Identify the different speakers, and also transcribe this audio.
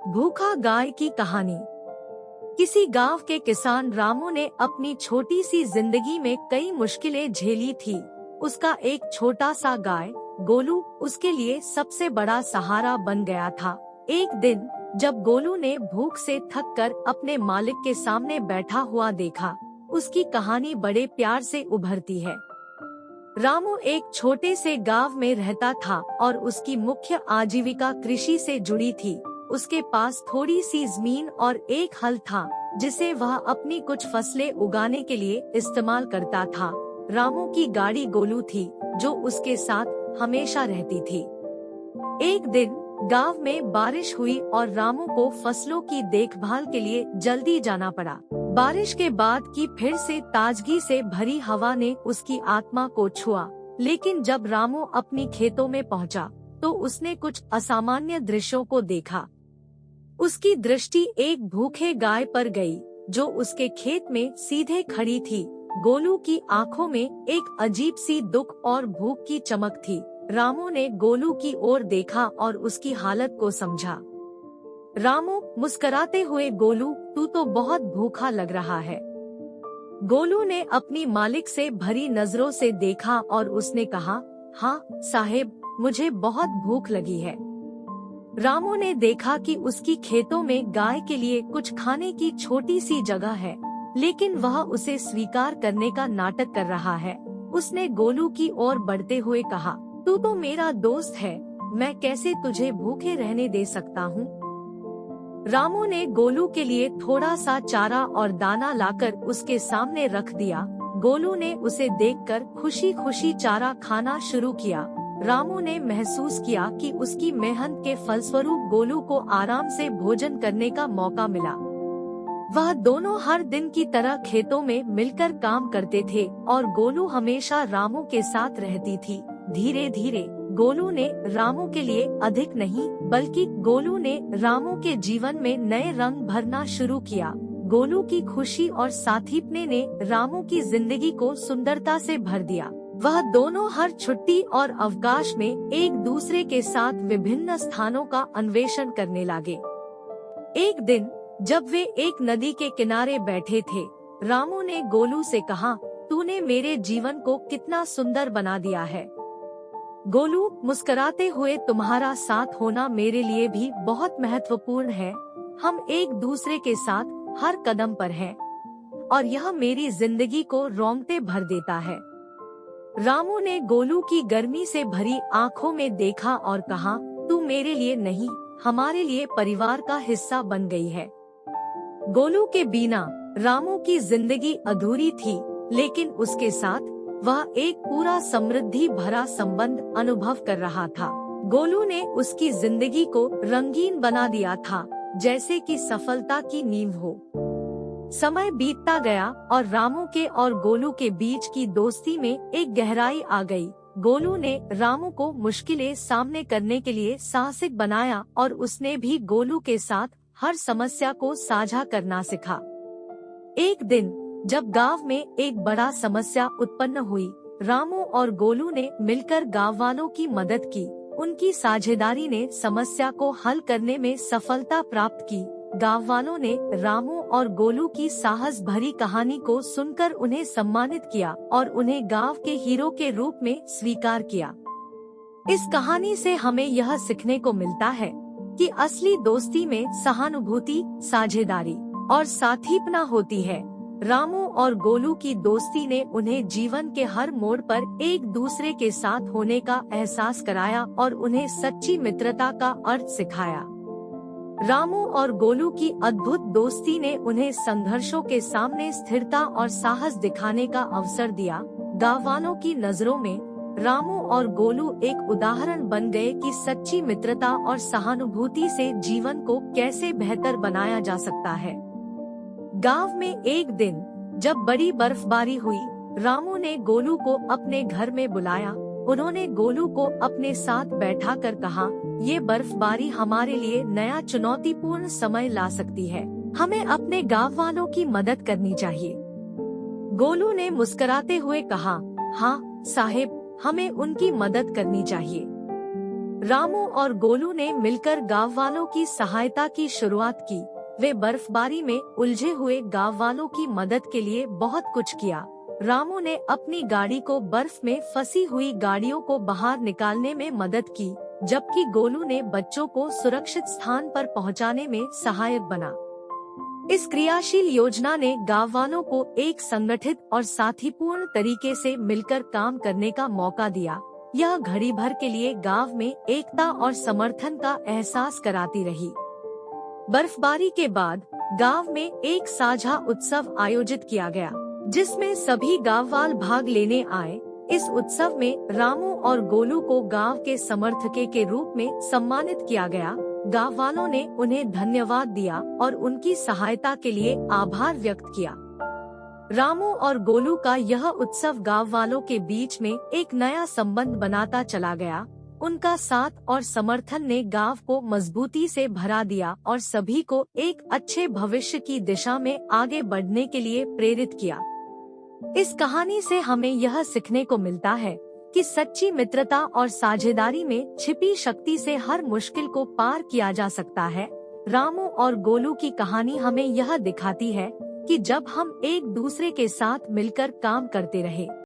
Speaker 1: भूखा गाय की कहानी। किसी गांव के किसान रामू ने अपनी छोटी सी जिंदगी में कई मुश्किलें झेली थी। उसका एक छोटा सा गाय गोलू उसके लिए सबसे बड़ा सहारा बन गया था। एक दिन जब गोलू ने भूख से थक कर अपने मालिक के सामने बैठा हुआ देखा, उसकी कहानी बड़े प्यार से उभरती है। रामू एक छोटे से गांव में रहता था और उसकी मुख्य आजीविका कृषि से जुड़ी थी। उसके पास थोड़ी सी जमीन और एक हल था, जिसे वह अपनी कुछ फसलें उगाने के लिए इस्तेमाल करता था। रामू की गाड़ी गोलू थी, जो उसके साथ हमेशा रहती थी। एक दिन गांव में बारिश हुई और रामू को फसलों की देखभाल के लिए जल्दी जाना पड़ा। बारिश के बाद की फिर से ताजगी से भरी हवा ने उसकी आत्मा को छुआ, लेकिन जब रामू अपनी खेतों में पहुंचा, तो उसने कुछ असामान्य दृश्यों को देखा। उसकी दृष्टि एक भूखे गाय पर गई, जो उसके खेत में सीधे खड़ी थी। गोलू की आंखों में एक अजीब सी दुख और भूख की चमक थी। रामू ने गोलू की ओर देखा और उसकी हालत को समझा। रामू मुस्कुराते हुए, गोलू तू तो बहुत भूखा लग रहा है। गोलू ने अपनी मालिक से भरी नजरों से देखा और उसने कहा, हाँ साहेब, मुझे बहुत भूख लगी है। रामू ने देखा कि उसकी खेतों में गाय के लिए कुछ खाने की छोटी सी जगह है, लेकिन वह उसे स्वीकार करने का नाटक कर रहा है। उसने गोलू की ओर बढ़ते हुए कहा, तू तो मेरा दोस्त है, मैं कैसे तुझे भूखे रहने दे सकता हूँ। रामू ने गोलू के लिए थोड़ा सा चारा और दाना लाकर उसके सामने रख दिया। गोलू ने उसे देखकर खुशी खुशी चारा खाना शुरू किया। रामू ने महसूस किया कि उसकी मेहनत के फलस्वरूप गोलू को आराम से भोजन करने का मौका मिला। वह दोनों हर दिन की तरह खेतों में मिलकर काम करते थे और गोलू हमेशा रामू के साथ रहती थी। धीरे धीरे गोलू ने रामू के लिए अधिक नहीं, बल्कि गोलू ने रामू के जीवन में नए रंग भरना शुरू किया। गोलू की खुशी और साथीपने ने रामू की जिंदगी को सुंदरता से भर दिया। वह दोनों हर छुट्टी और अवकाश में एक दूसरे के साथ विभिन्न स्थानों का अन्वेषण करने लगे। एक दिन जब वे एक नदी के किनारे बैठे थे, रामू ने गोलू से कहा, तूने मेरे जीवन को कितना सुंदर बना दिया है। गोलू मुस्कुराते हुए, तुम्हारा साथ होना मेरे लिए भी बहुत महत्वपूर्ण है। हम एक दूसरे के साथ हर कदम पर हैं, और यह मेरी जिंदगी को रोंगटे भर देता है। रामू ने गोलू की गर्मी से भरी आंखों में देखा और कहा, तू मेरे लिए नहीं, हमारे लिए परिवार का हिस्सा बन गई है। गोलू के बिना रामू की जिंदगी अधूरी थी, लेकिन उसके साथ वह एक पूरा समृद्धि भरा संबंध अनुभव कर रहा था। गोलू ने उसकी जिंदगी को रंगीन बना दिया था, जैसे कि सफलता की नींव हो। समय बीतता गया और रामू के और गोलू के बीच की दोस्ती में एक गहराई आ गई। गोलू ने रामू को मुश्किलें सामने करने के लिए साहसिक बनाया और उसने भी गोलू के साथ हर समस्या को साझा करना सीखा। एक दिन जब गांव में एक बड़ा समस्या उत्पन्न हुई, रामू और गोलू ने मिलकर गांव वालों की मदद की। उनकी साझेदारी ने समस्या को हल करने में सफलता प्राप्त की। गांव वालों ने रामू और गोलू की साहस भरी कहानी को सुनकर उन्हें सम्मानित किया और उन्हें गांव के हीरो के रूप में स्वीकार किया। इस कहानी से हमें यह सीखने को मिलता है कि असली दोस्ती में सहानुभूति, साझेदारी और साथीपना होती है। रामू और गोलू की दोस्ती ने उन्हें जीवन के हर मोड़ पर एक दूसरे के साथ होने का एहसास कराया और उन्हें सच्ची मित्रता का अर्थ सिखाया। रामू और गोलू की अद्भुत दोस्ती ने उन्हें संघर्षों के सामने स्थिरता और साहस दिखाने का अवसर दिया। गांव वालों की नजरों में रामू और गोलू एक उदाहरण बन गए कि सच्ची मित्रता और सहानुभूति से जीवन को कैसे बेहतर बनाया जा सकता है। गांव में एक दिन जब बड़ी बर्फबारी हुई, रामू ने गोलू को अपने घर में बुलाया। उन्होंने गोलू को अपने साथ बैठाकर कहा, ये बर्फबारी हमारे लिए नया चुनौतीपूर्ण समय ला सकती है। हमें अपने गांव वालों की मदद करनी चाहिए। गोलू ने मुस्कुराते हुए कहा, हाँ साहेब, हमें उनकी मदद करनी चाहिए। रामू और गोलू ने मिलकर गांव वालों की सहायता की शुरुआत की। वे बर्फबारी में उलझे हुए गांव वालों की मदद के लिए बहुत कुछ किया। रामू ने अपनी गाड़ी को बर्फ में फंसी हुई गाड़ियों को बाहर निकालने में मदद की, जबकि गोलू ने बच्चों को सुरक्षित स्थान पर पहुंचाने में सहायक बना। इस क्रियाशील योजना ने गांव वालों को एक संगठित और साथीपूर्ण तरीके से मिलकर काम करने का मौका दिया। यह घड़ी भर के लिए गांव में एकता और समर्थन का एहसास कराती रही। बर्फबारी के बाद गांव में एक साझा उत्सव आयोजित किया गया, जिसमें सभी गांववाल भाग लेने आए। इस उत्सव में रामू और गोलू को गांव के समर्थक के रूप में सम्मानित किया गया। गांव वालों ने उन्हें धन्यवाद दिया और उनकी सहायता के लिए आभार व्यक्त किया। रामू और गोलू का यह उत्सव गांव वालों के बीच में एक नया संबंध बनाता चला गया। उनका साथ और समर्थन ने गांव को मजबूती से भरा दिया और सभी को एक अच्छे भविष्य की दिशा में आगे बढ़ने के लिए प्रेरित किया। इस कहानी से हमें यह सीखने को मिलता है कि सच्ची मित्रता और साझेदारी में छिपी शक्ति से हर मुश्किल को पार किया जा सकता है। रामू और गोलू की कहानी हमें यह दिखाती है कि जब हम एक दूसरे के साथ मिलकर काम करते रहे,